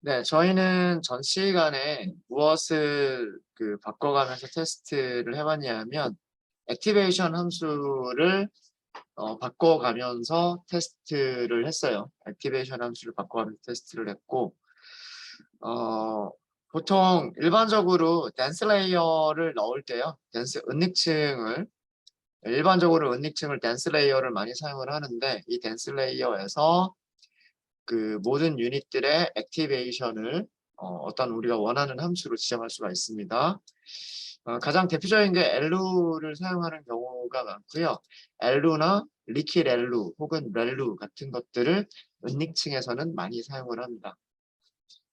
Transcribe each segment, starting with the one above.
네, 저희는 전 시간에 무엇을 바꿔가면서 테스트를 해봤냐면 액티베이션 함수를 바꿔가면서 테스트를 했어요. 액티베이션 함수를 바꿔가면서 테스트를 했고 어, 보통 일반적으로 댄스 레이어를 넣을 때요. 댄스 은닉층을 일반적으로 은닉층을 댄스 레이어를 많이 사용을 하는데 이 댄스 레이어에서 그 모든 유닛들의 액티베이션을 어떤 우리가 원하는 함수로 지정할 수가 있습니다. 가장 대표적인 게 엘루를 사용하는 경우가 많고요. 엘루나 리퀴드 엘루 혹은 렐루 같은 것들을 은닉층에서는 많이 사용을 합니다.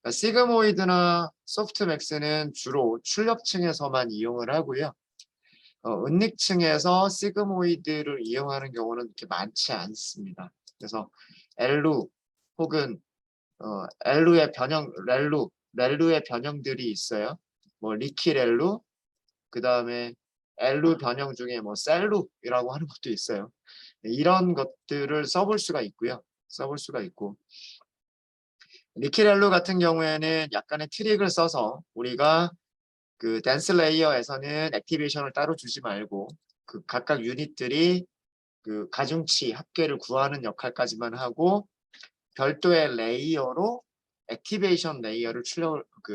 그러니까 시그모이드나 소프트맥스는 주로 출력층에서만 이용을 하고요. 은닉층에서 시그모이드를 이용하는 경우는 그렇게 많지 않습니다. 그래서 엘루 혹은 엘루의 변형, 렐루의 변형들이 있어요. 뭐 리키렐루, 그 다음에 엘루 변형 중에 뭐 셀루라고 하는 것도 있어요. 이런 것들을 써볼 수가 있고요. 써볼 수가 있고 리키렐루 같은 경우에는 약간의 트릭을 써서 우리가 그 댄스 레이어에서는 액티베이션을 따로 주지 말고 그 각각 유닛들이 그 가중치 합계를 구하는 역할까지만 하고 별도의 레이어로 액티베이션 레이어를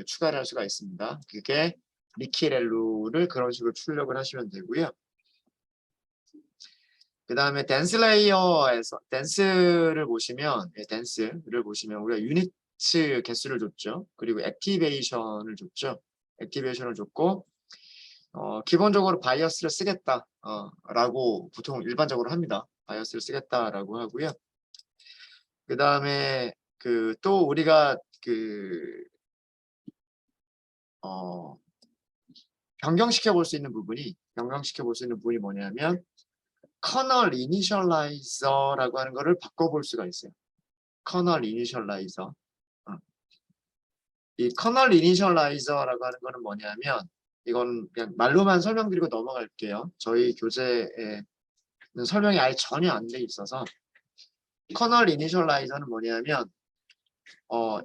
추가를 할 수가 있습니다. 그게 리키렐루를 그런 식으로 출력을 하시면 되고요. 그 다음에 댄스 레이어에서 댄스를 보시면 우리가 유니츠 개수를 줬죠. 그리고 액티베이션을 줬죠. 액티베이션을 줬고 기본적으로 바이어스를 쓰겠다 라고 보통 일반적으로 합니다. 바이어스를 쓰겠다라고 하고요. 그 다음에 또 우리가 어, 변경시켜 볼 수 있는 부분이 뭐냐면 커널 이니셜라이저라고 하는 거를 바꿔볼 수가 있어요. 커널 이니셜라이저. 이 커널 이니셜라이저라고 하는 거는 뭐냐면 이건 그냥 말로만 설명드리고 넘어갈게요. 저희 교재에 설명이 아예 전혀 안 돼 있어서 커널 이니셜라이저는 뭐냐면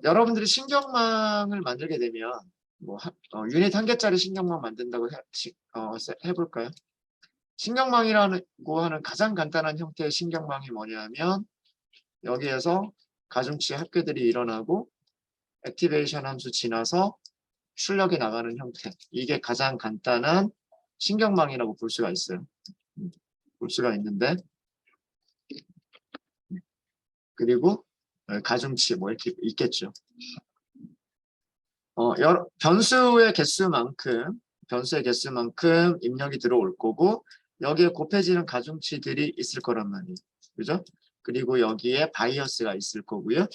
여러분들이 신경망을 만들게 되면 유닛 한 개짜리 신경망 만든다고 해볼까요? 신경망이라고 하는 가장 간단한 형태의 신경망이 뭐냐면 여기에서 가중치 합계들이 일어나고 액티베이션 함수 지나서 출력이 나가는 형태. 이게 가장 간단한 신경망이라고 볼 수가 있어요. 볼 수가 있는데 그리고 가중치 뭐 이렇게 있겠죠. 변수의 개수만큼 입력이 들어올 거고 여기에 곱해지는 가중치들이 있을 거란 말이에요. 그죠? 그리고 여기에 바이어스가 있을 거고요.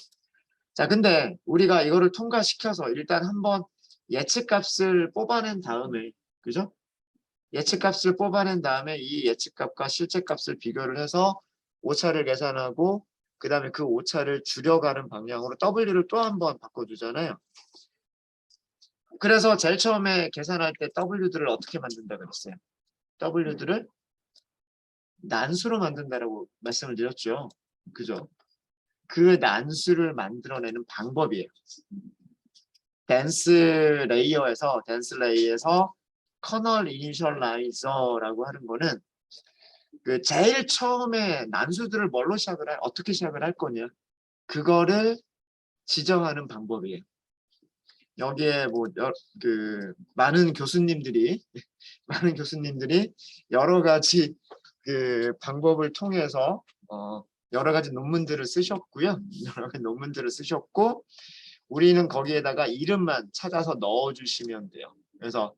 자, 근데 우리가 이거를 통과시켜서 일단 한번 예측값을 뽑아낸 다음에, 그죠? 예측값을 뽑아낸 다음에 이 예측값과 실제값을 비교를 해서 오차를 계산하고 그 다음에 그 오차를 줄여가는 방향으로 W를 또 한 번 바꿔주잖아요. 그래서 제일 처음에 계산할 때 W들을 어떻게 만든다 그랬어요? W들을 난수로 만든다라고 말씀을 드렸죠. 그죠? 그 난수를 만들어내는 방법이에요. 댄스 레이에서 커널 이니셜라이저라고 하는 거는 그 제일 처음에 난수들을 어떻게 시작을 할 거냐 그거를 지정하는 방법이에요. 여기에 많은 교수님들이 여러 가지 그 방법을 통해서 여러 가지 논문들을 쓰셨고요. 여러 가지 논문들을 쓰셨고 우리는 거기에다가 이름만 찾아서 넣어주시면 돼요. 그래서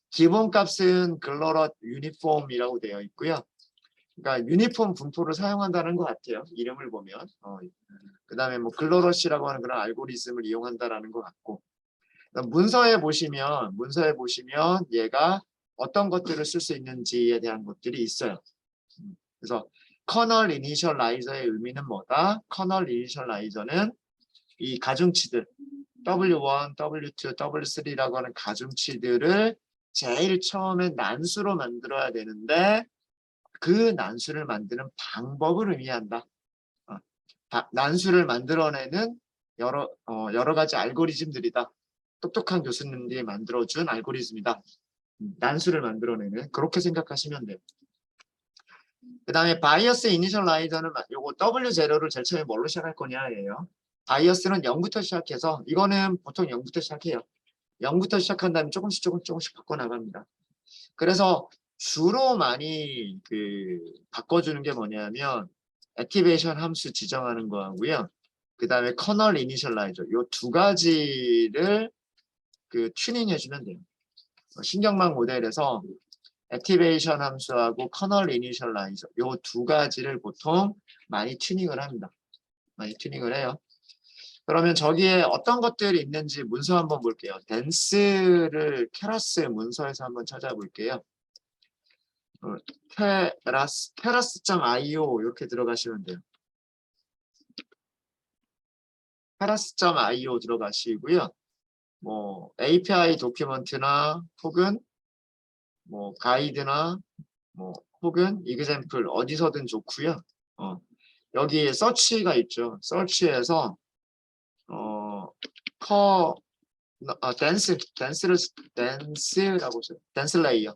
기본값은 글로럿 유니폼이라고 되어 있고요. 그러니까 유니폼 분포를 사용한다는 것 같아요. 이름을 보면. 그 다음에 뭐 글로럿이라고 하는 그런 알고리즘을 이용한다라는 것 같고. 문서에 보시면 얘가 어떤 것들을 쓸 수 있는지에 대한 것들이 있어요. 그래서 커널 이니셜라이저의 의미는 뭐다? 커널 이니셜라이저는 이 가중치들 W1, W2, W3라고 하는 가중치들을 제일 처음에 난수로 만들어야 되는데 그 난수를 만드는 방법을 의미한다. 난수를 만들어내는 여러 가지 알고리즘들이다. 똑똑한 교수님들이 만들어준 알고리즘이다. 난수를 만들어내는 그렇게 생각하시면 돼요. 그 다음에 바이어스 이니셜라이저는 요거 W0를 제일 처음에 뭘로 시작할 거냐예요. 바이어스는 0부터 시작해서 이거는 보통 0부터 시작해요. 0부터 시작한 다음에 조금씩 바꿔나갑니다. 그래서 주로 많이 바꿔주는 게 뭐냐면 액티베이션 함수 지정하는 거하고요. 그 다음에 커널 이니셜라이저 요 두 가지를 튜닝 해주면 돼요. 신경망 모델에서 액티베이션 함수하고 커널 이니셜라이저 요 두 가지를 보통 많이 튜닝을 합니다. 많이 튜닝을 해요. 그러면 저기에 어떤 것들이 있는지 문서 한번 볼게요. 댄스를 케라스 문서에서 한번 찾아볼게요. 케라스.io 이렇게 들어가시면 돼요. 케라스.io 들어가시고요. 뭐 API 도큐먼트나 혹은 뭐 가이드나 뭐 혹은 이그젬플 어디서든 좋고요. 여기 서치가 있죠. 서치에서 댄스라고 써요. 댄스 레이어.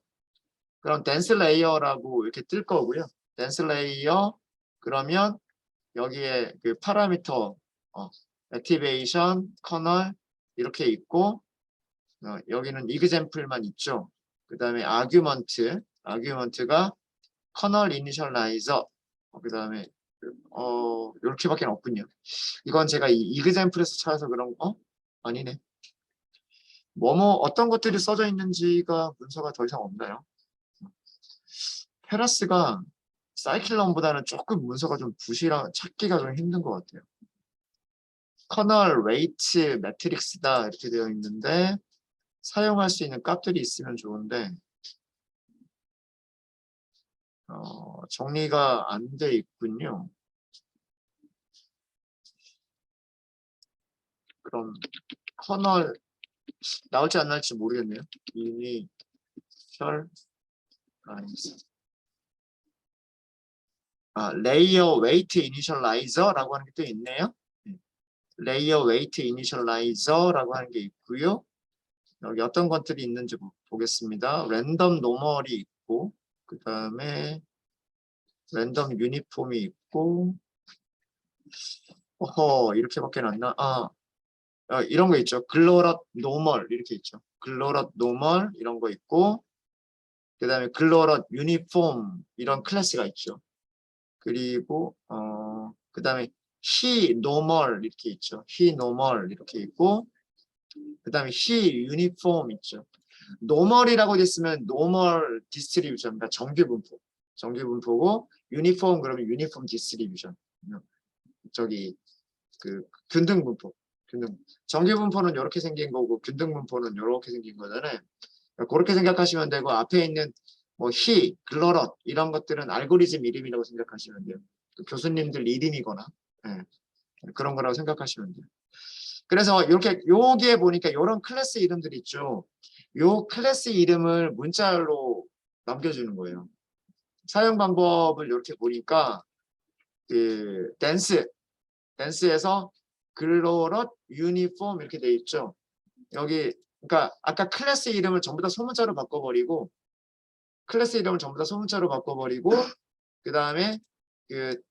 그럼 댄스 레이어라고 이렇게 뜰 거고요. 댄스 레이어 그러면 여기에 파라미터 액티베이션 커널 이렇게 있고 여기는 이그젬플만 있죠. 그 다음에 아규먼트가 커널 이니셜라이저 그 다음에 이렇게밖에 없군요. 이건 제가 이 이그젬플에서 찾아서 그런 거 아니네. 어떤 것들이 써져 있는지가 문서가 더 이상 없나요? 페라스가 사이클론보다는 조금 문서가 좀 부실한 찾기가 좀 힘든 것 같아요. 커널 웨이트 매트릭스다 이렇게 되어 있는데 사용할 수 있는 값들이 있으면 좋은데 정리가 안 돼 있군요. 그럼 커널 나올지 안 나올지 모르겠네요. 이니셜 레이어 웨이트 이니셜라이저라고 하는 게 또 있네요. 레이어 웨이트 이니셜라이저라고 하는 게 있고요. 여기 어떤 것들이 있는지 보겠습니다. 랜덤 노멀이 있고 그 다음에 랜덤 유니폼이 있고 이렇게밖에 안 나. 이런 거 있죠. 글로럿 노멀 이렇게 있죠. 글로럿 노멀 이런 거 있고 그 다음에 글로럿 유니폼 이런 클래스가 있죠. 그리고 그 다음에 he normal 이렇게 있죠. he normal 이렇게 있고 그 다음에 he uniform 있죠. normal이라고 됐으면 normal distribution 그러니까 정규 분포고 uniform 그러면 uniform distribution 저기 균등 분포 정규 분포는 이렇게 생긴 거고 균등 분포는 이렇게 생긴 거잖아요. 그렇게 생각하시면 되고 앞에 있는 뭐 he, 글로럿 이런 것들은 알고리즘 이름이라고 생각하시면 돼요. 교수님들 이름이거나 그런 거라고 생각하시면 돼요. 그래서 이렇게 여기에 보니까 이런 클래스 이름들이 있죠. 요 클래스 이름을 문자로 남겨주는 거예요. 사용 방법을 이렇게 보니까 댄스에서 글로럿 유니폼 이렇게 돼 있죠. 여기 그러니까 아까 클래스 이름을 전부 다 소문자로 바꿔버리고 그 다음에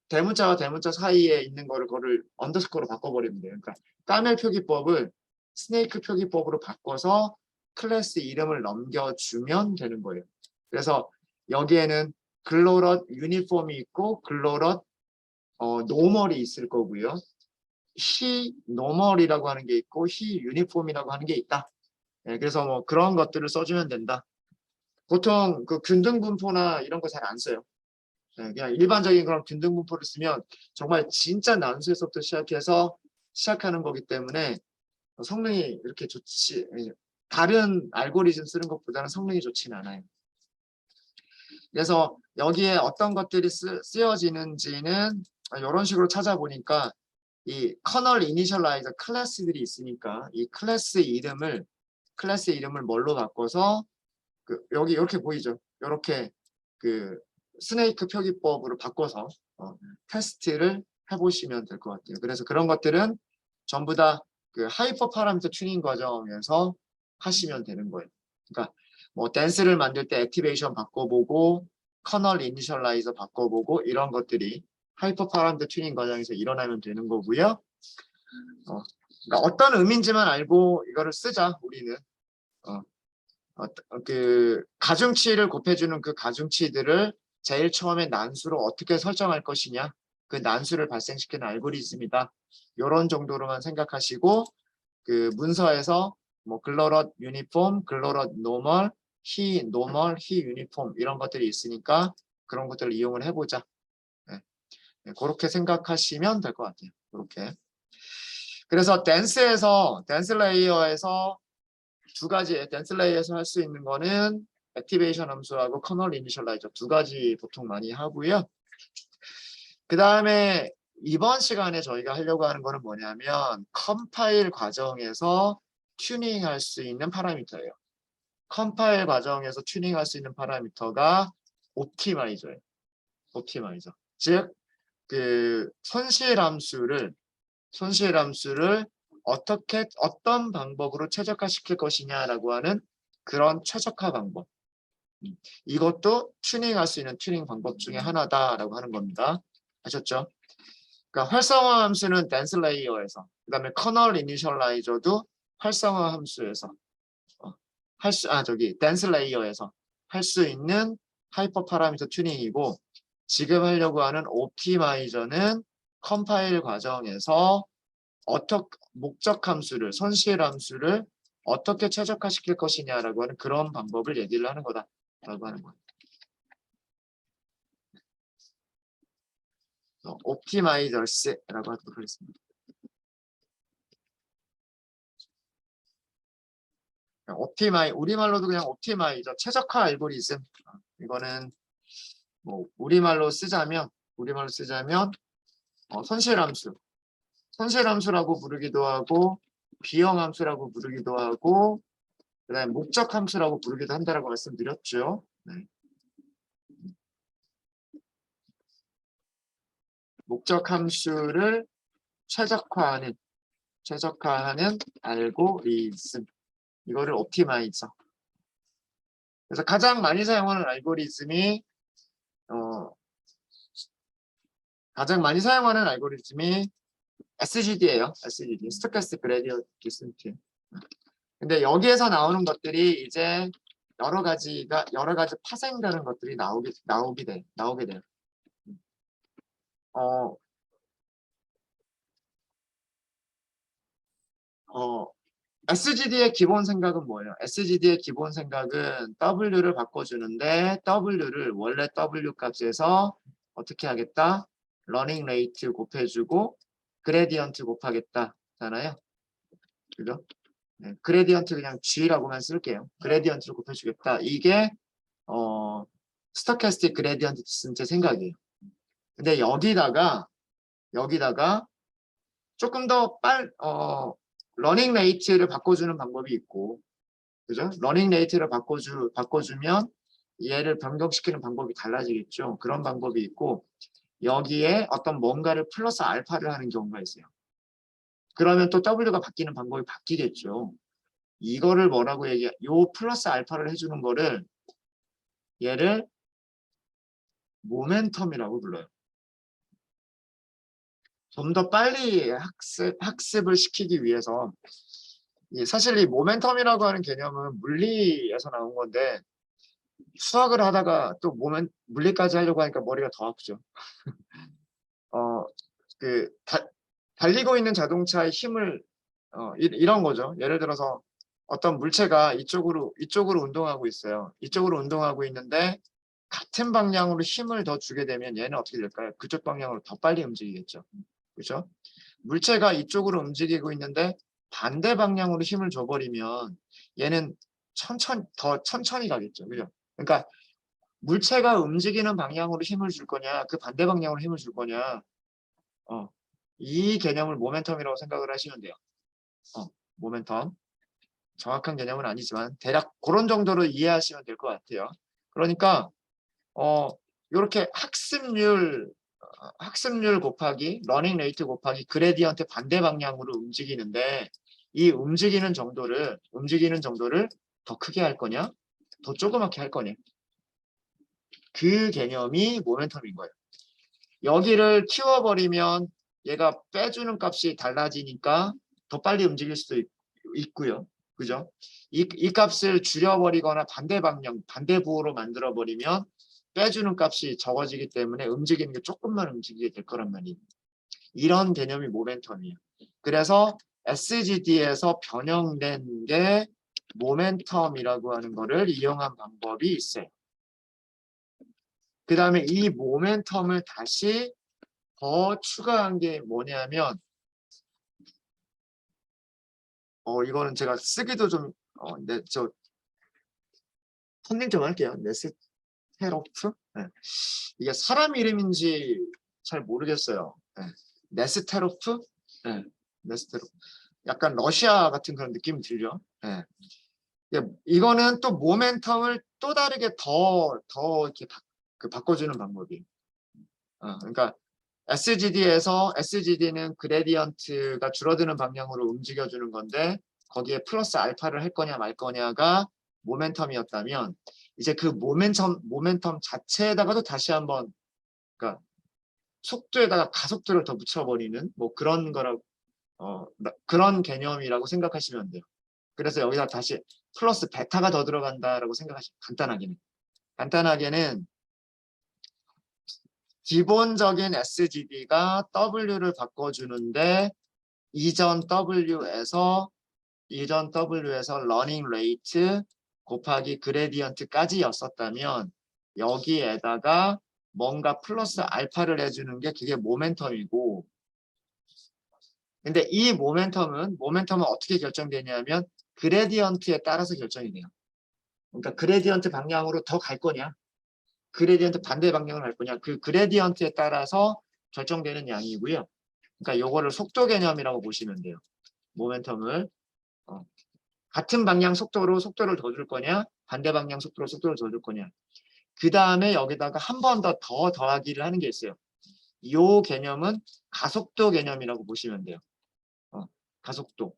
대문자와 대문자 사이에 있는 거를 언더스코어로 바꿔버리면 돼요. 그러니까 까멜 표기법을 스네이크 표기법으로 바꿔서 클래스 이름을 넘겨주면 되는 거예요. 그래서 여기에는 글로럿 유니폼이 있고 글로럿 노멀이 있을 거고요. he normal이라고 하는 게 있고 he uniform이라고 하는 게 있다. 그래서 뭐 그런 것들을 써주면 된다. 보통 균등 분포나 이런 거 잘 안 써요. 그냥 일반적인 그런 균등 분포를 쓰면 정말 진짜 난수에서부터 시작하는 거기 때문에 성능이 이렇게 좋지 다른 알고리즘 쓰는 것보다는 성능이 좋지는 않아요. 그래서 여기에 어떤 것들이 쓰여지는지는 이런 식으로 찾아보니까 이 커널 이니셜라이저 클래스들이 있으니까 이 클래스 이름을 뭘로 바꿔서 여기 이렇게 보이죠? 이렇게 스네이크 표기법으로 바꿔서 테스트를 해보시면 될 것 같아요. 그래서 그런 것들은 전부 다 그 하이퍼 파라미터 튜닝 과정에서 하시면 되는 거예요. 그러니까 뭐 댄스를 만들 때 액티베이션 바꿔보고 커널 이니셜라이저 바꿔보고 이런 것들이 하이퍼 파라미터 튜닝 과정에서 일어나면 되는 거고요. 그러니까 어떤 의미인지만 알고 이거를 쓰자 우리는. 그 가중치를 곱해주는 그 가중치들을 제일 처음에 난수로 어떻게 설정할 것이냐, 그 난수를 발생시키는 알고리즘이다. 이런 정도로만 생각하시고 그 문서에서 뭐 글로럿 유니폼, 글로럿 노멀, 히 노멀, 히 유니폼 이런 것들이 있으니까 그런 것들을 이용을 해보자. 네. 네, 그렇게 생각하시면 될 것 같아요. 그렇게. 그래서 댄스 레이어에서 두 가지 댄스 레이어에서 할 수 있는 거는 액티베이션 함수하고 커널 이니셜라이저 두 가지 보통 많이 하고요. 그 다음에 이번 시간에 저희가 하려고 하는 거는 뭐냐면 컴파일 과정에서 튜닝할 수 있는 파라미터예요. 컴파일 과정에서 튜닝할 수 있는 파라미터가 옵티마이저예요. 옵티마이저. 즉, 그 손실 함수를 어떤 방법으로 최적화시킬 것이냐라고 하는 그런 최적화 방법. 이것도 튜닝할 수 있는 튜닝 방법 중에 하나다라고 하는 겁니다. 아셨죠? 그러니까 활성화 함수는 댄스 레이어에서, 그다음에 커널 이니셜라이저도 활성화 함수에서 댄스 레이어에서 할 수 있는 하이퍼 파라미터 튜닝이고, 지금 하려고 하는 옵티마이저는 컴파일 과정에서 목적 함수를, 손실 함수를 어떻게 최적화시킬 것이냐라고 하는 그런 방법을 얘기를 하는 거다라고 하는 거예요. 옵티마이저스라고 하도록 하겠습니다. 우리말로도 그냥 옵티마이저, 최적화 알고리즘. 이거는 뭐 우리말로 쓰자면 손실함수라고 부르기도 하고 비형함수라고 부르기도 하고 그다음에 목적함수라고 부르기도 한다라고 말씀드렸죠. 네. 목적함수를 최적화하는 알고리즘, 이거를 옵티마이저. 그래서 가장 많이 사용하는 알고리즘이 SGD예요. SGD, 스토캐스틱 그레디언트 디센트. 근데 여기에서 나오는 것들이 이제 여러 가지 파생되는 것들이 나오게 돼요. SGD의 기본 생각은 뭐예요? SGD의 기본 생각은 W를 바꿔주는데 W를 원래 W 값에서 어떻게 하겠다? 러닝 레이트 곱해주고 그레디언트 곱하겠다잖아요. 그죠? 네, 그레디언트 그냥 G라고만 쓸게요. 그레디언트를 곱해주겠다. 이게 스토캐스틱 그레디언트 디센트 생각이에요. 근데 여기다가 조금 더 러닝 레이트를 바꿔주는 방법이 있고, 그죠? 러닝 레이트를 바꿔주면 얘를 변경시키는 방법이 달라지겠죠. 그런 방법이 있고, 여기에 어떤 뭔가를 플러스 알파를 하는 경우가 있어요. 그러면 또 W가 바뀌는 방법이 바뀌겠죠. 이거를 뭐라고 요 플러스 알파를 해주는 거를 얘를 모멘텀이라고 불러요. 좀 더 빨리 학습을 시키기 위해서, 사실 이 모멘텀이라고 하는 개념은 물리에서 나온 건데 수학을 하다가 또 물리까지 하려고 하니까 머리가 더 아프죠. 달리고 있는 자동차의 힘을 이런 거죠. 예를 들어서 어떤 물체가 이쪽으로 운동하고 있어요. 이쪽으로 운동하고 있는데 같은 방향으로 힘을 더 주게 되면 얘는 어떻게 될까요? 그쪽 방향으로 더 빨리 움직이겠죠. 그렇죠? 물체가 이쪽으로 움직이고 있는데 반대 방향으로 힘을 줘버리면 얘는 더 천천히 가겠죠. 그죠? 그러니까 물체가 움직이는 방향으로 힘을 줄 거냐, 그 반대 방향으로 힘을 줄 거냐, 이 개념을 모멘텀이라고 생각을 하시면 돼요. 모멘텀. 정확한 개념은 아니지만 대략 그런 정도로 이해하시면 될 것 같아요. 그러니까 이렇게 학습률 학습률 곱하기 러닝 레이트 곱하기 그레디언트 반대 방향으로 움직이는데 이 움직이는 정도를 더 크게 할 거냐 더 조그맣게 할 거냐 그 개념이 모멘텀인 거예요. 여기를 키워버리면 얘가 빼주는 값이 달라지니까 더 빨리 움직일 수도 있고요. 그죠? 이 값을 줄여버리거나 반대 방향, 반대 부호로 만들어버리면 빼주는 값이 적어지기 때문에 움직이는 게 조금만 움직이게 될 거란 말이에요. 이런 개념이 모멘텀이에요. 그래서 SGD에서 변형된 게 모멘텀이라고 하는 거를 이용한 방법이 있어요. 그 다음에 이 모멘텀을 다시 더 추가한 게 뭐냐면 이거는 제가 쓰기도 좀 저 컨닝 좀 할게요. 네스테로프? 네. 이게 사람 이름인지 잘 모르겠어요. 네. 네스테로프? 네. 네스테로프. 약간 러시아 같은 그런 느낌이 들죠. 네. 이거는 또 모멘텀을 또 다르게 더 이렇게 바꿔주는 방법이에요. 그러니까 SGD는 그레디언트가 줄어드는 방향으로 움직여주는 건데 거기에 플러스 알파를 할 거냐 말 거냐가 모멘텀이었다면 이제 그 모멘텀 자체에다가도 다시 한번 그러니까 속도에다가 가속도를 더 붙여버리는 뭐 그런 거라 그런 개념이라고 생각하시면 돼요. 그래서 여기다 다시 플러스 베타가 더 들어간다라고 생각하시면 간단하게는 기본적인 SGD가 W를 바꿔주는데 이전 W에서 러닝 레이트 곱하기 그레디언트까지였었다면 여기에다가 뭔가 플러스 알파를 해주는 게 그게 모멘텀이고 근데 이 모멘텀은 어떻게 결정되냐면 그레디언트에 따라서 결정이 돼요. 그러니까 그레디언트 방향으로 더 갈 거냐 그레디언트 반대 방향을 갈 거냐 그 그레디언트에 따라서 결정되는 양이고요. 그러니까 요거를 속도 개념이라고 보시면 돼요. 모멘텀을 같은 방향 속도를 더 줄 거냐 반대 방향 속도를 더 줄 거냐 그 다음에 여기다가 한 번 더 더하기를 하는 게 있어요. 요 개념은 가속도 개념이라고 보시면 돼요. 가속도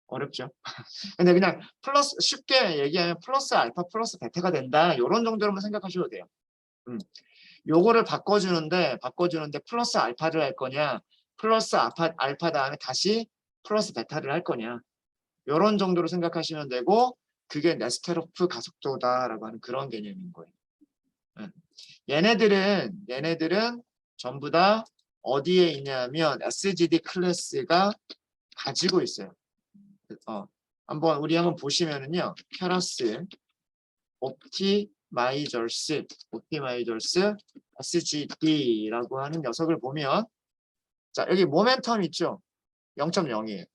어렵죠? 근데 그냥 쉽게 얘기하면 플러스 알파 플러스 베타가 된다 이런 정도로만 생각하셔도 돼요. 요거를 바꿔주는데 플러스 알파를 할 거냐 플러스 알파 다음에 다시 플러스 베타를 할 거냐 이런 정도로 생각하시면 되고 그게 네스테로프 가속도다라고 하는 그런 개념인 거예요. 얘네들은 전부 다 어디에 있냐면 SGD 클래스가 가지고 있어요. 우리 한번 보시면은요. 캐러스 옵티마이저스 SGD라고 하는 녀석을 보면 자 여기 모멘텀 있죠. 0.0이에요.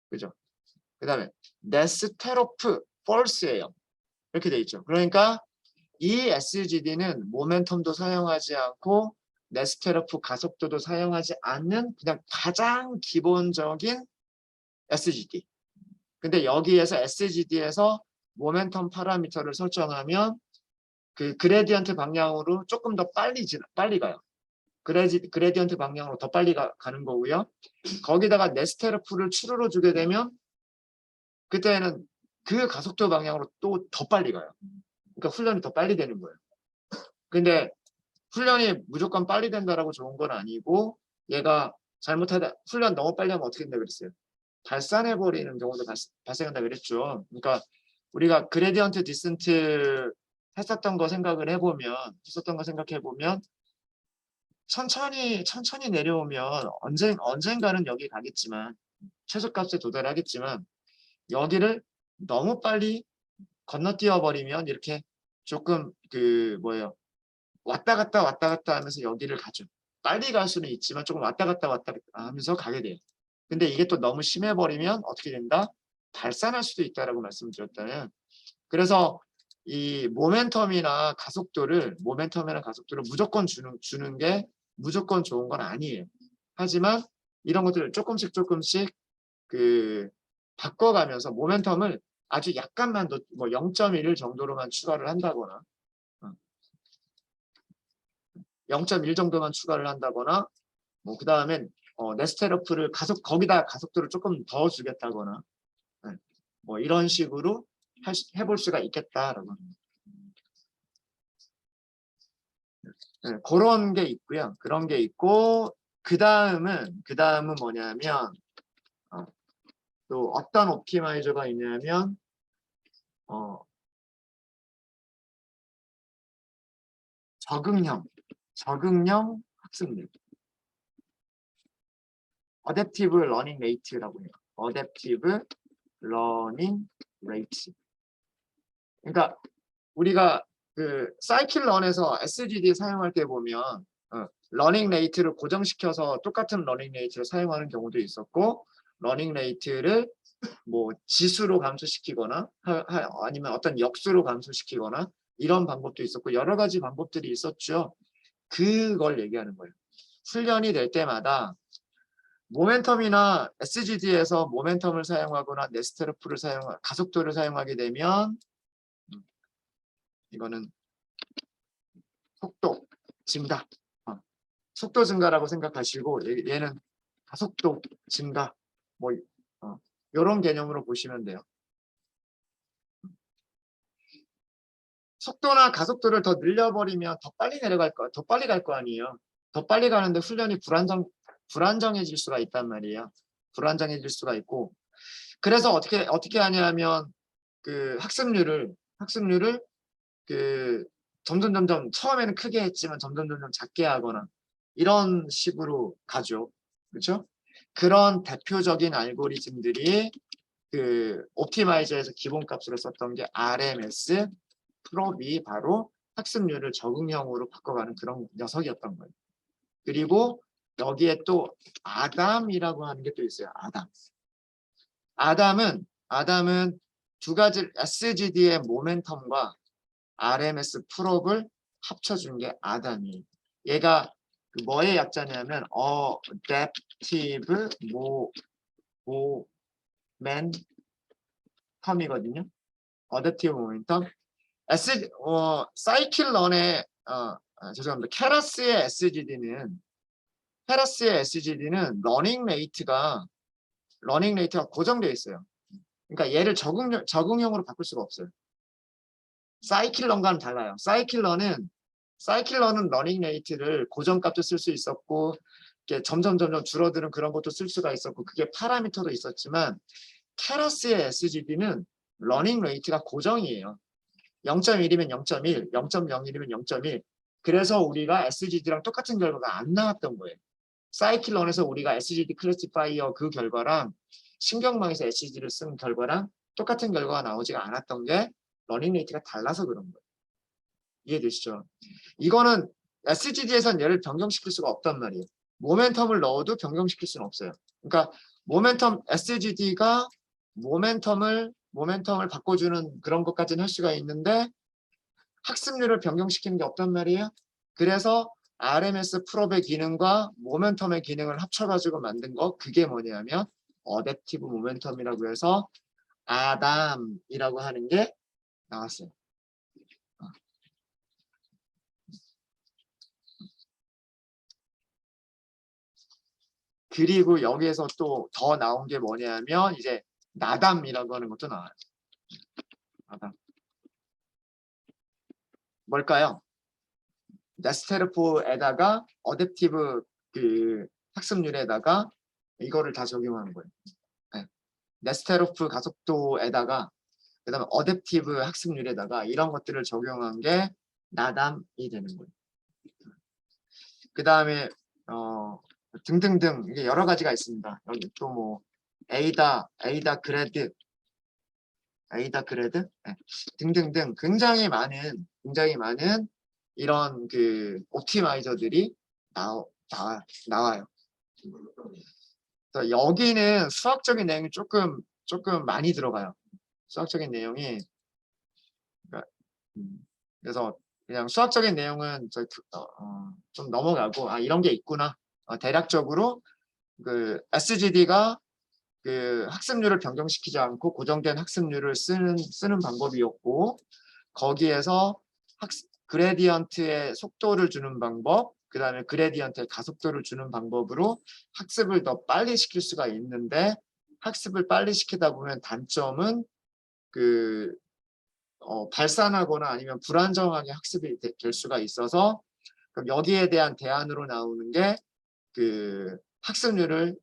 그죠? 그 다음에 네스테로프 펄스예요. 이렇게 돼 있죠. 그러니까 이 SGD는 모멘텀도 사용하지 않고 네스테로프 가속도도 사용하지 않는 그냥 가장 기본적인 SGD. 근데 여기에서 SGD에서 모멘텀 파라미터를 설정하면 그 그레디언트 방향으로 조금 더 빨리 가요. 그레디언트 방향으로 더 빨리 가는 거고요. 거기다가 네스테로프를 추르러 주게 되면 그때는 그 가속도 방향으로 또 더 빨리 가요. 그러니까 훈련이 더 빨리 되는 거예요. 근데 훈련이 무조건 빨리 된다라고 좋은 건 아니고 얘가 잘못하다 훈련 너무 빨리 하면 어떻게 된다 그랬어요? 발산해버리는 경우도 발생한다 그랬죠. 그러니까 우리가 그레디언트 디센트 했었던 거 생각해 보면 천천히 내려오면 언젠가는 여기 가겠지만 최소값에 도달하겠지만 여기를 너무 빨리 건너뛰어 버리면 이렇게 조금 왔다 갔다 하면서 여기를 가죠. 빨리 갈 수는 있지만 조금 왔다 갔다 하면서 가게 돼요. 근데 이게 또 너무 심해 버리면 어떻게 된다? 발산할 수도 있다라고 말씀드렸다면 그래서 이 모멘텀이나 가속도를 무조건 주는 게 무조건 좋은 건 아니에요. 하지만 이런 것들을 조금씩 바꿔가면서 모멘텀을 아주 약간만 더 뭐 0.1 정도로만 추가를 한다거나 0.1 정도만 추가를 한다거나 뭐 그다음에 네스테로프를 거기다 가속도를 조금 더 주겠다거나 네. 뭐 이런 식으로 해볼 수가 있겠다라고 합니다. 네, 그런 게 있고요. 그런 게 있고 그 다음은 뭐냐면 또 어떤 옵티마이저가 있냐면 적응형 학습률 어댑티브 러닝 레이트라고 해요. 어댑티브 러닝 레이트. 그러니까 우리가 그 사이클런에서 SGD 사용할 때 보면 러닝 레이트를 고정시켜서 똑같은 러닝 레이트를 사용하는 경우도 있었고 러닝 레이트를 뭐 지수로 감소시키거나 아니면 어떤 역수로 감소시키거나 이런 방법도 있었고 여러 가지 방법들이 있었죠. 그걸 얘기하는 거예요. 훈련이 될 때마다 모멘텀이나 SGD에서 모멘텀을 사용하거나 네스테르프를 가속도를 사용하게 되면 이거는 속도 증가, 속도 증가라고 생각하시고 얘는 가속도 증가, 뭐 이런 개념으로 보시면 돼요. 속도나 가속도를 더 늘려버리면 더 빨리 내려갈 거, 더 빨리 갈 거 아니에요. 더 빨리 가는데 훈련이 불안정해질 수가 있단 말이에요. 불안정해질 수가 있고, 그래서 어떻게 하냐면 그 학습률을 그 점점 처음에는 크게 했지만 점점 작게 하거나 이런 식으로 가죠. 그렇죠? 그런 대표적인 알고리즘들이 그 옵티마이저에서 기본값으로 썼던 게 RMS 프롭이 바로 학습률을 적응형으로 바꿔가는 그런 녀석이었던 거예요. 그리고 여기에 또 아담이라고 하는 게 또 있어요. 아담은 두 가지 SGD의 모멘텀과 RMS 프롭을 합쳐준 게 아담이에요. 얘가 그 뭐의 약자냐면 Adaptive Momentum이거든요. Adaptive Momentum. 사이클런의 죄송합니다. 케라스의 SGD는 러닝 레이트가 고정되어 있어요. 그러니까 얘를 적응형으로 바꿀 수가 없어요. 사이클런과는 달라요. 사이클런은 러닝 레이트를 고정값도 쓸 수 있었고 이게 점점 줄어드는 그런 것도 쓸 수가 있었고 그게 파라미터도 있었지만 케라스의 SGD는 러닝 레이트가 고정이에요. 0.1이면 0.1, 0.01이면 0.1. 그래서 우리가 SGD랑 똑같은 결과가 안 나왔던 거예요. 사이클런에서 우리가 SGD 클래시파이어 그 결과랑 신경망에서 SGD를 쓴 결과랑 똑같은 결과가 나오지가 않았던 게 러닝 레이트가 달라서 그런 거예요. 이해되시죠? 이거는 SGD에서는 얘를 변경시킬 수가 없단 말이에요. 모멘텀을 넣어도 변경시킬 수는 없어요. 그러니까 SGD가 모멘텀을 바꿔주는 그런 것까지는 할 수가 있는데 학습률을 변경시키는 게 없단 말이에요. 그래서 RMS 프롭의 기능과 모멘텀의 기능을 합쳐가지고 만든 거 그게 뭐냐면 어댑티브 모멘텀이라고 해서 아담이라고 하는 게 나왔어요. 그리고 여기에서 또 더 나온 게 뭐냐면 이제 나담이라고 하는 것도 나와요. 나담. 뭘까요? 네스테르프에다가 어댑티브 그 학습률에다가 이거를 다 적용하는 거예요. 네. 네스테르프 가속도에다가 그다음에 어댑티브 학습률에다가 이런 것들을 적용한 게 나담이 되는 거예요. 그다음에 등등등 이게 여러 가지가 있습니다. 여기 또 뭐 에이다 그레드 네. 등등등 굉장히 많은 이런 그 옵티마이저들이 나와요. 그래서 여기는 수학적인 내용이 조금 많이 들어가요. 수학적인 내용이 그래서 그냥 수학적인 내용은 좀 넘어가고 이런 게 있구나. 대략적으로 그 SGD가 그 학습률을 변경시키지 않고 고정된 학습률을 쓰는 방법이었고 거기에서 그레디언트의 속도를 주는 방법, 그 다음에 그레디언트의 가속도를 주는 방법으로 학습을 더 빨리 시킬 수가 있는데, 학습을 빨리 시키다 보면 단점은 그 발산하거나 아니면 불안정하게 학습이 될 수가 있어서, 그럼 여기에 대한 대안으로 나오는 게 그 학습률을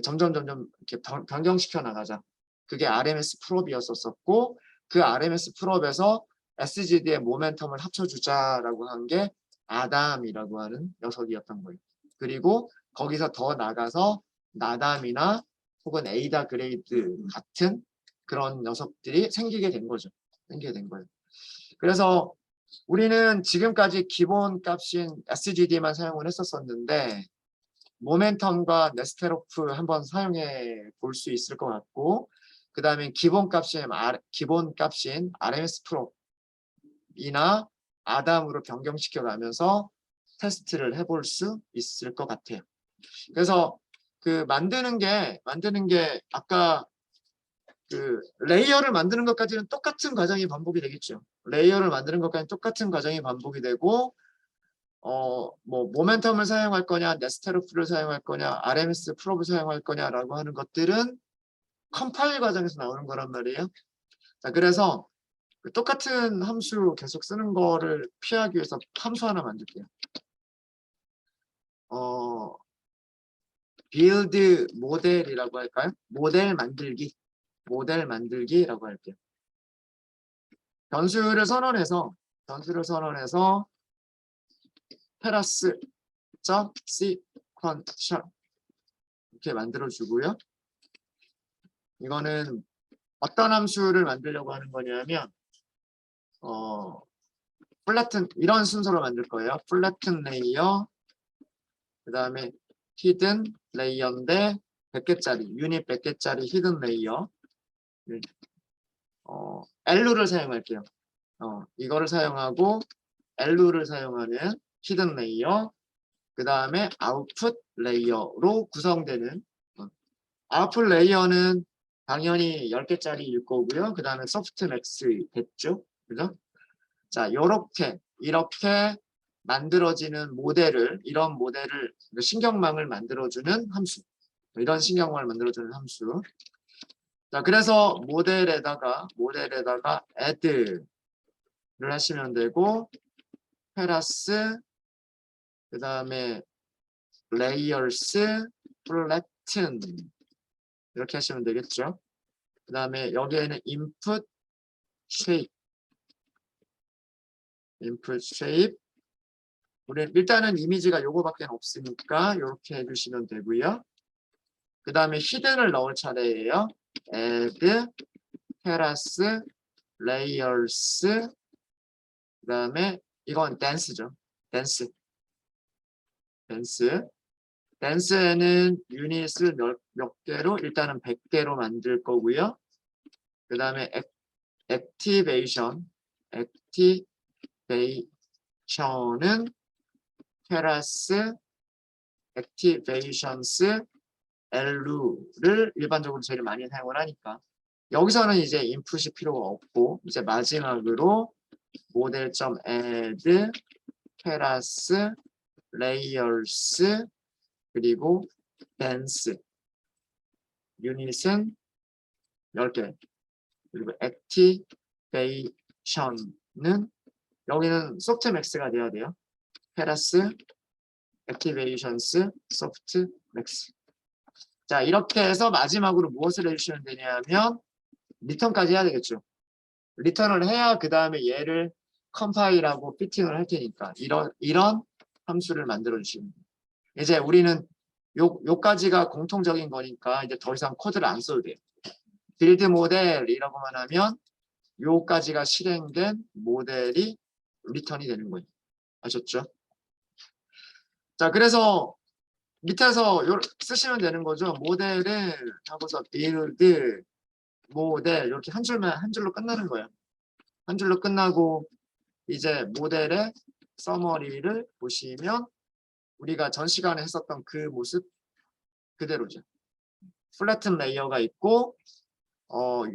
점점 이렇게 변경시켜 나가자. 그게 RMS 프롭이었었고, 그 RMS 프롭에서 SGD의 모멘텀을 합쳐주자라고 한 게 아담이라고 하는 녀석이었던 거예요. 그리고 거기서 더 나가서 나담이나 혹은 에이다 그레이드 같은 그런 녀석들이 생기게 된 거죠. 생기게 된 거예요. 그래서 우리는 지금까지 기본 값인 SGD만 사용을 했었었는데, 모멘텀과 네스테로프 한번 사용해 볼 수 있을 것 같고, 그 다음에 기본 값인 RMS 프롭이나 아담으로 변경시켜 가면서 테스트를 해볼 수 있을 것 같아요. 그래서 만드는 게 아까 레이어를 만드는 것까지는 똑같은 과정이 반복이 되겠죠. 레이어를 만드는 것까지는 똑같은 과정이 반복이 되고, 뭐 모멘텀을 사용할 거냐, 네스테로프를 사용할 거냐, RMS 프롭을 사용할 거냐라고 하는 것들은 컴파일 과정에서 나오는 거란 말이에요. 자, 그래서 똑같은 함수 계속 쓰는 거를 피하기 위해서 함수 하나 만들게요. build 모델이라고 할까요? 모델 만들기라고 할게요. 변수를 선언해서 테라스 sequential 이렇게 만들어주고요. 이거는 어떤 함수를 만들려고 하는 거냐면 플래튼 이런 순서로 만들 거예요. 플래튼 레이어, 그 다음에 히든 레이어인데 100개짜리 유닛 100개짜리 히든 레이어. 엘루를 사용할게요. 이거를 사용하고 엘루를 사용하는 히든 레이어, 그 다음에 아웃풋 레이어로 구성되는 아웃풋 레이어는 당연히 10개짜리일 거고요. 그 다음에 소프트 맥스 됐죠. 그죠? 자, 이렇게 만들어지는 이런 모델을, 신경망을 만들어주는 함수. 이런 신경망을 만들어주는 함수. 자, 그래서 모델에다가 add를 하시면 되고, 플러스, 그 다음에 layers, flatten 이렇게 하시면 되겠죠. 그 다음에 여기에는 input shape. 우리 일단은 이미지가 요거밖에 없으니까 이렇게 해주시면 되고요. 그 다음에 히든을 넣을 차례예요. add, 테라스, layers, 그 다음에 이건 dance죠. dance에는 유닛을 몇 개로? 일단은 100개로 만들 거고요. 그 다음에 activation은 테라스 activations LU를 일반적으로 제일 많이 사용을 하니까 여기서는 이제 인풋이 필요가 없고, 이제 마지막으로 model.add 테라스 layers 그리고 dance 유닛은 10개, 그리고 activation은 여기는 softmax가 돼야 돼요. 테라스 activations softmax. 자, 이렇게 해서 마지막으로 무엇을 해주시면 되냐면 리턴까지 해야 되겠죠. 리턴을 해야 그 다음에 얘를 컴파일하고 피팅을 할 테니까 이런 함수를 만들어 주시면 돼요. 이제 우리는 요까지가 공통적인 거니까 이제 더 이상 코드를 안 써도 돼요. 빌드 모델이라고만 하면 요까지가 실행된 모델이 리턴이 되는 거예요. 아셨죠? 자, 그래서 밑에서 쓰시면 되는 거죠. 모델을 하고서 빌드 모델 이렇게 한 줄로 끝나는 거예요. 한 줄로 끝나고 이제 모델의 서머리를 보시면 우리가 전 시간에 했었던 그 모습 그대로죠. 플래튼 레이어가 있고,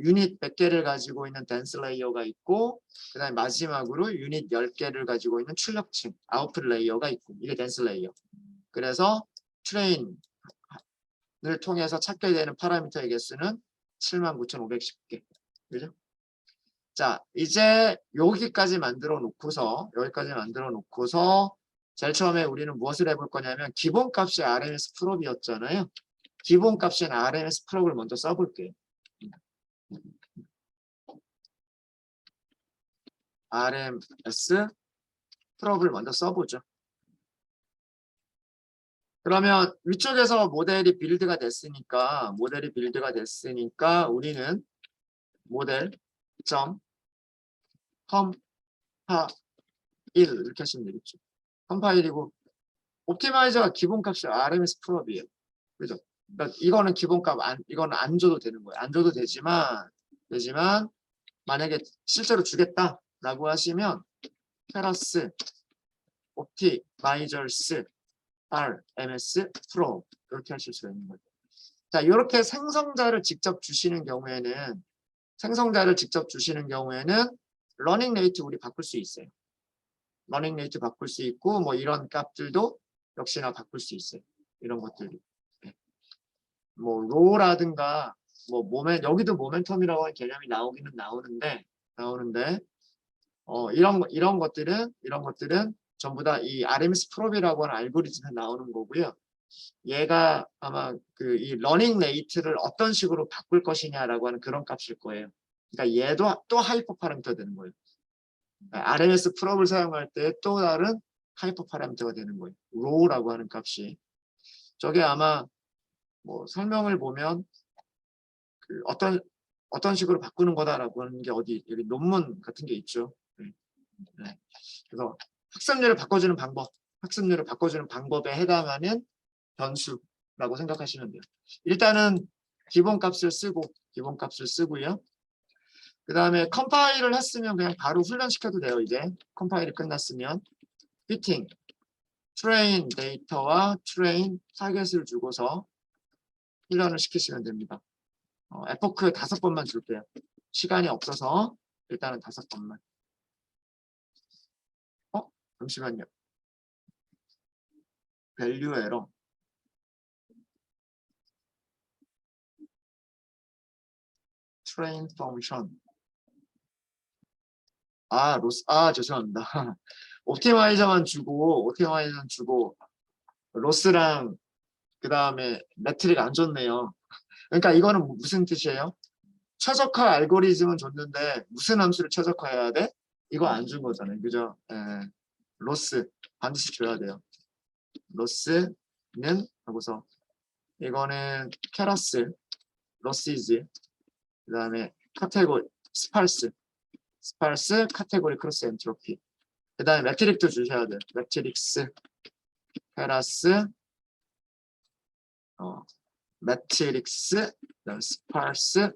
유닛 100개를 가지고 있는 댄스 레이어가 있고, 그 다음에 마지막으로 유닛 10개를 가지고 있는 출력층, 아웃풋 레이어가 있고, 이게 댄스 레이어. 그래서 트레인을 통해서 찾게 되는 파라미터의 개수는 79,510개. 그죠? 자, 이제 여기까지 만들어 놓고서, 제일 처음에 우리는 무엇을 해볼 거냐면, 기본값이 RMS 프롭이었잖아요. 기본값인 RMS 프롭을 먼저 써볼게요. RMS 프롭을 먼저 써보죠. 그러면 위쪽에서 모델이 빌드가 됐으니까 우리는 모델 점 컴파일 이렇게 하시면 되겠죠. 컴파일이고 옵티마이저가 기본값이 RMS 프롭이에요. 그죠? 그러니까 이거는 기본값 이거는 안 줘도 되는 거예요. 안 줘도 되지만 만약에 실제로 주겠다라고 하시면 플러스 옵티마이저스 RMS 프로 이렇게 하실 수가 있는 거죠. 자, 이렇게 생성자를 직접 주시는 경우에는 러닝 레이트 우리 바꿀 수 있어요. 러닝 레이트 바꿀 수 있고 뭐 이런 값들도 역시나 바꿀 수 있어요. 이런 것들도. 뭐 로라든가 뭐 여기도 모멘텀이라고 하는 개념이 나오기는 나오는데 이런 것들은 전부 다 이 RMS 프롭이라고 하는 알고리즘에 나오는 거고요. 얘가 아마 이 러닝 레이트를 어떤 식으로 바꿀 것이냐라고 하는 그런 값일 거예요. 그러니까 얘도 또 하이퍼 파라미터 되는 거예요. RMS 프롭을 사용할 때 또 다른 하이퍼 파라미터가 되는 거예요. 로우라고 하는 값이. 저게 아마 뭐 설명을 보면 어떤 식으로 바꾸는 거다라고 하는 게 어디 여기 논문 같은 게 있죠. 네. 그래서 학습률을 바꿔주는 방법에 해당하는 변수라고 생각하시면 돼요. 일단은 기본값을 쓰고요. 그 다음에 컴파일을 했으면 그냥 바로 훈련시켜도 돼요. 이제 컴파일이 끝났으면 피팅, 트레인 데이터와 트레인 타겟을 주고서 훈련을 시키시면 됩니다. 에포크 5번만 줄게요. 시간이 없어서 일단은 5번만. 잠시만요. 밸류 에러. 트레인 펑션. 죄송합니다. 옵티마이저만 주고 로스랑 그 다음에 매트릭 안 줬네요. 그러니까 이거는 무슨 뜻이에요? 최적화 알고리즘은 줬는데 무슨 함수를 최적화해야 돼? 이거 안 준 거잖아요. 그죠? 로스 반드시 줘야 돼요. 로스는 하고서 이거는 캐러스, 로시즈, 그 다음에 카테고리, 스팔스, 카테고리 크로스 엔트로피. 그 다음에 매트릭도 주셔야 돼요. 매트릭스, 페라스, 매트릭스, 스팔스,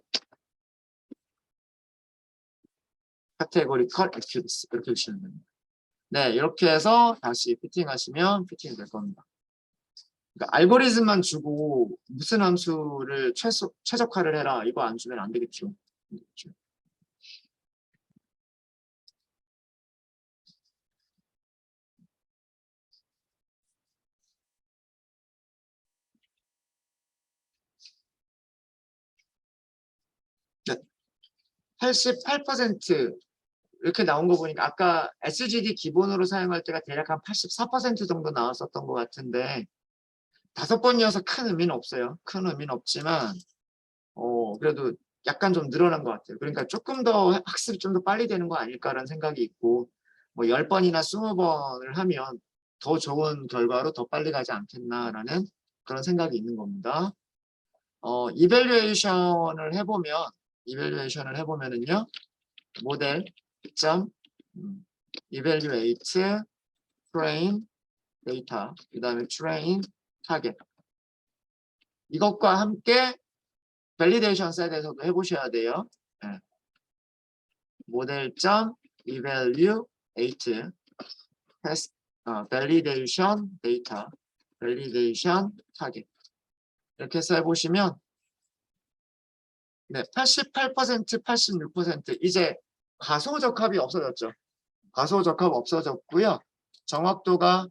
카테고리컬 액큐리스 이렇게 주시면 됩니다. 네, 이렇게 해서 다시 피팅하시면 피팅이 될 겁니다. 그러니까 알고리즘만 주고 무슨 함수를 최적화를 해라 이거 안 주면 안 되겠죠. 네, 88% 이렇게 나온 거 보니까 아까 SGD 기본으로 사용할 때가 대략 한 84% 정도 나왔었던 것 같은데 5번이어서 큰 의미는 없어요. 큰 의미는 없지만 그래도 약간 좀 늘어난 것 같아요. 그러니까 조금 더 학습이 좀 더 빨리 되는 거 아닐까라는 생각이 있고 뭐 10번이나 20번을 하면 더 좋은 결과로 더 빨리 가지 않겠나라는 그런 생각이 있는 겁니다. 이밸류에이션을 해보면은요. 모델 점 evaluate train data 그 다음에 train target 이것과 함께 밸리데이션 셋에서도 해보셔야 돼요. 네. 모델 점 evaluate test validation data validation target 이렇게 해서 해보시면 네, 88%, 86% 이제 과소적합이 없어졌죠. 과소적합 없어졌고요. 정확도가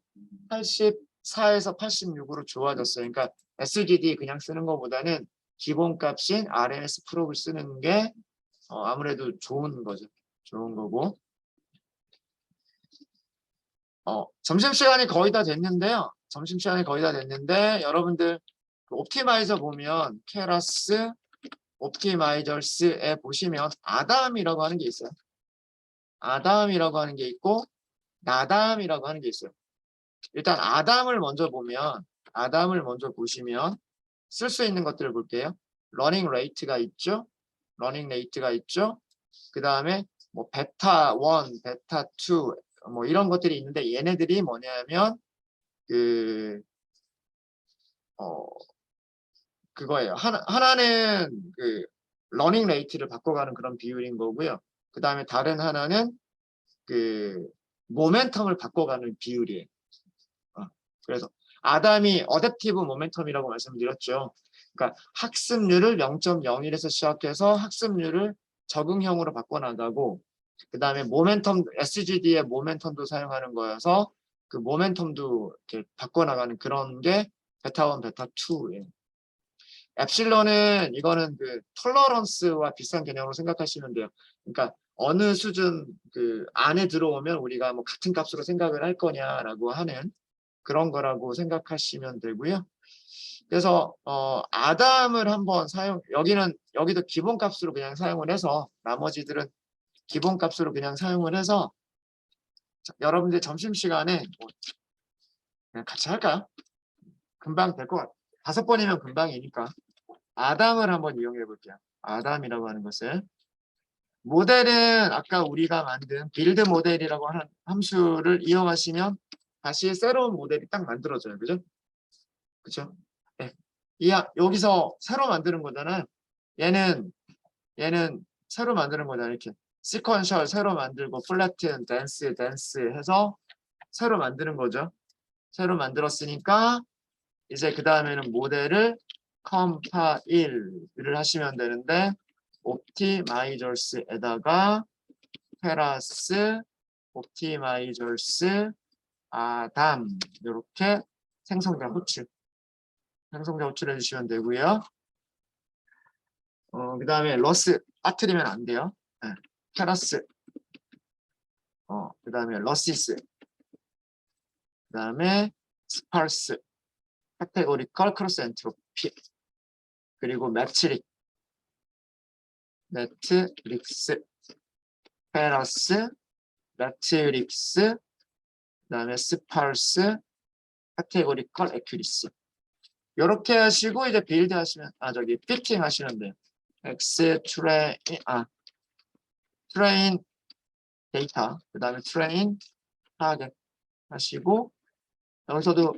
84에서 86으로 좋아졌어요. 그러니까 SGD 그냥 쓰는 것보다는 기본값인 RMS 프로를 쓰는 게 아무래도 좋은 거죠. 좋은 거고. 점심시간이 거의 다 됐는데요. 점심시간이 거의 다 됐는데 여러분들 그 옵티마이저 보면 케라스 옵티마이저스에 보시면 아담이라고 하는 게 있어요. 아담이라고 하는 게 있고 나담이라고 하는 게 있어요. 일단 아담을 먼저 보시면 쓸 수 있는 것들을 볼게요. 러닝 레이트가 있죠. 러닝 레이트가 있죠. 그 다음에 뭐 베타 1, 베타 2 뭐 이런 것들이 있는데 얘네들이 뭐냐면 그거예요. 하나는 그 러닝 레이트를 바꿔가는 그런 비율인 거고요. 그 다음에 다른 하나는 그 모멘텀을 바꿔가는 비율이에요. 그래서 아담이 어댑티브 모멘텀이라고 말씀드렸죠. 그러니까 학습률을 0.01에서 시작해서 학습률을 적응형으로 바꿔나가고 그 다음에 모멘텀 SGD의 모멘텀도 사용하는 거여서 그 모멘텀도 이렇게 바꿔나가는 그런 게 베타 1, 베타 2예요. 엡실론은 이거는 그 톨러런스와 비슷한 개념으로 생각하시면 돼요. 그러니까 어느 수준 그 안에 들어오면 우리가 뭐 같은 값으로 생각을 할 거냐라고 하는 그런 거라고 생각하시면 되고요. 그래서 아담을 한번 여기도 기본값으로 그냥 사용을 해서 나머지들은 기본값으로 그냥 사용을 해서 여러분들 점심시간에 뭐 그냥 같이 할까요? 금방 될 것 같아요. 5번이면 금방이니까. 아담을 한번 이용해 볼게요. 아담이라고 하는 것을. 모델은 아까 우리가 만든 빌드 모델이라고 하는 함수를 이용하시면 다시 새로운 모델이 딱 만들어져요. 그죠? 그죠? 네. 여기서 새로 만드는 거잖아요. 얘는 새로 만드는 거잖아요. 이렇게 시퀀셜 새로 만들고 플래튼, 댄스 해서 새로 만드는 거죠. 새로 만들었으니까 이제 그 다음에는 모델을 컴파일을 하시면 되는데 옵티마이저스에다가 테라스 옵티마이저스 아담 이렇게 생성자 호출 해 주시면 되고요. 그 다음에 러스 빠뜨리면 안 돼요. 네. 테라스 그 다음에 러시스 그 다음에 스파르스 카테고리컬 크로스 엔트로피 그리고 매트릭스 테라스 매트릭스 그 다음에 스파르스 카테고리컬 에큐리시 이렇게 하시고 이제 빌드 하시면 피팅 하시면 돼요. 트레인 데이터 그 다음에 트레인 타겟 하시고 여기서도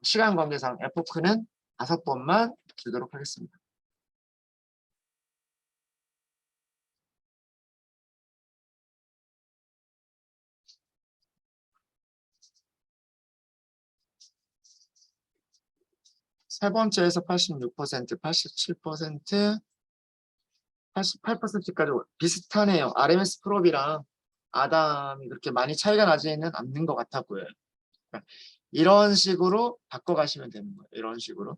시간 관계상 에포크는 5번만 주도록 하겠습니다. 세 번째에서 86%, 87%, 88%까지 비슷하네요. RMS 프롭이랑 아담이 그렇게 많이 차이가 나지는 않는 것 같아 보여요. 그러니까 이런 식으로 바꿔가시면 되는 거예요. 이런 식으로.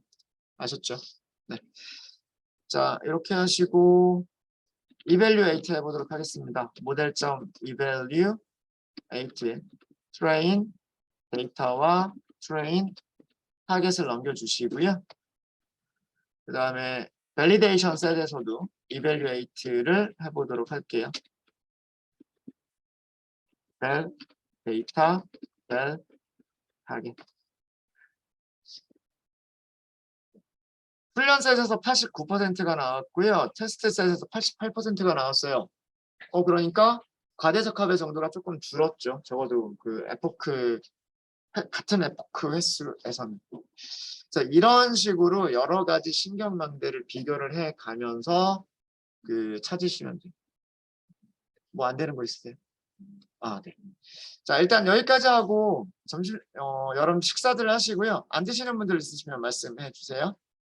아셨죠? 네. 자, 이렇게 하시고 evaluate 해보도록 하겠습니다. 모델점 evaluate train 데이터와 train 타겟을 넘겨주시고요. 그 다음에 validation 셋에서도 evaluate를 해보도록 할게요. val 데이터 val 타겟 훈련 셋에서 89%가 나왔고요. 테스트 셋에서 88%가 나왔어요. 그러니까 과대적합의 정도가 조금 줄었죠. 적어도 그 에포크 같은 에포크 횟수에서는. 자, 이런 식으로 여러 가지 신경망대를 비교를 해 가면서 찾으시면 돼요. 뭐 안 되는 거 있으세요? 네. 자, 일단 여기까지 하고 여러분 식사들 하시고요. 안 드시는 분들 있으시면 말씀해 주세요.